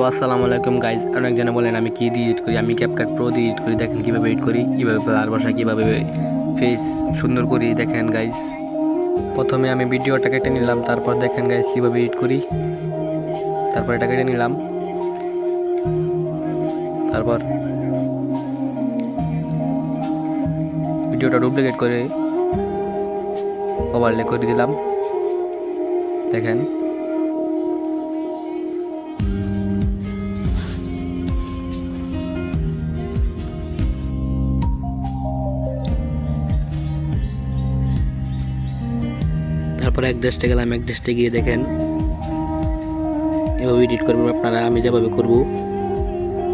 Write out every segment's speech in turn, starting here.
তো আসসালামু আলাইকুম গাইজ। অনেকজনে বলেন আমি কি দিয়ে এডিট করি। আমি ক্যাপকাট প্রো দিয়ে এডিট করি। দেখেন কীভাবে এডিট করি, কীভাবে ব্লার বসাই, কীভাবে ফেস সুন্দর করি। দেখেন গাইজ, প্রথমে আমি ভিডিওটা কেটে নিলাম, তারপর দেখেন গাইজ কীভাবে এডিট করি। তারপর এটা কেটে নিলাম, তারপর ভিডিওটা ডুপ্লিকেট করে ওভারলে করে দিলাম। দেখেন তারপর এক দেশে গেলাম, এক দেশে গিয়ে দেখেন এভাবে এডিট করবেন আপনারা। আমি যেভাবে করবো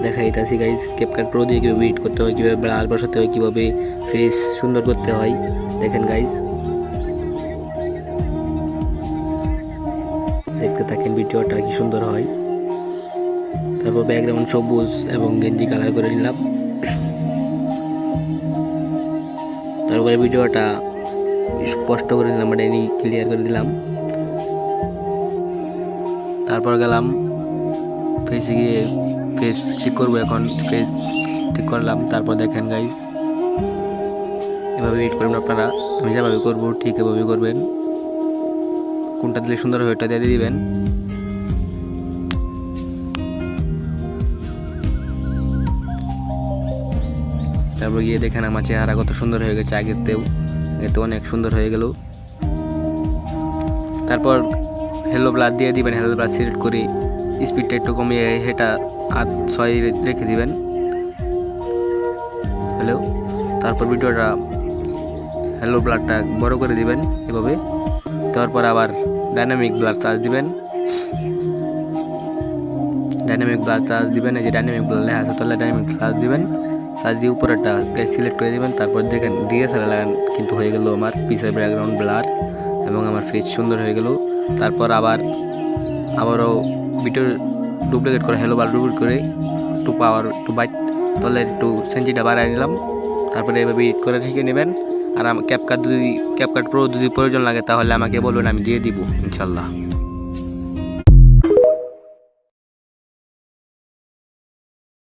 দেখাইতেছি গাইজ। ক্যাপকাট প্রো দিয়ে কীভাবে এডিট করতে হয়, কীভাবে ব্লার বসাতে হয়, কীভাবে ফেস সুন্দর করতে হয়। দেখেন গাইজ, দেখতে থাকেন ভিডিওটা কি সুন্দর হয়। তারপর ব্যাকগ্রাউন্ড সবুজ এবং গেঞ্জি কালার করে নিলাম। তারপরে ভিডিওটা স্পষ্ট করে দিলাম, এটাই ক্লিয়ার করে দিলাম। তারপর গেলাম ফেসে গিয়ে ফেস ঠিক করবো। এখন ফেস ঠিক করলাম। তারপর দেখেন গাইজ এভাবে এডিট করবেন আপনারা। আমি যেভাবে করবো ঠিক এভাবে করবেন। কোনটা দিলে সুন্দর হবে ওটা দিয়ে দিবেন। তারপর গিয়ে দেখেন আমার চেহারা কত সুন্দর হয়ে গেছে, আগেতেও অনেক সুন্দর হয়ে গেল। তারপর হ্যালো ব্লার দিয়ে দিবেন। হ্যালো ব্লার সিলেক্ট করে স্পিডটা একটু কমিয়ে এটা 8-6 রেখে দিবেন। হ্যালো, তারপর ভিডিওটা হ্যালো ব্লারটা বড় করে দিবেন এভাবে। তারপর আবার ডাইনামিক ব্লার চার্জ দিবেন। ডাইনামিক ব্লার চার্জ দিবেন, এই যে ডাইনামিক ব্লার লেখা আছে তাহলে ডাইনামিক চার্জ দিবেন। চার্জ দিয়ে উপরেরটা সিলেক্ট করে দিবেন। তারপর দেখেন ডিএসএলআর লাগান কিন্তু হয়ে গেল আমার পিছের ব্যাকগ্রাউন্ড ব্লার এবং আমার ফেস সুন্দর হয়ে গেল। তারপর আবারও ভিডিও ডুপ্লিকেট করে হ্যালো ব্লার ডুপ্লিকেট করে একটু পাওয়ার একটু বাইট তাহলে একটু সেন্সিটা বাড়াই নিলাম। তারপরে এভাবে এডিট করে শিখে নেবেন। আর ক্যাপকাট প্রো যদি প্রয়োজন লাগে তাহলে আমাকে বলবেন, আমি দিয়ে দিব ইনশাল্লাহ।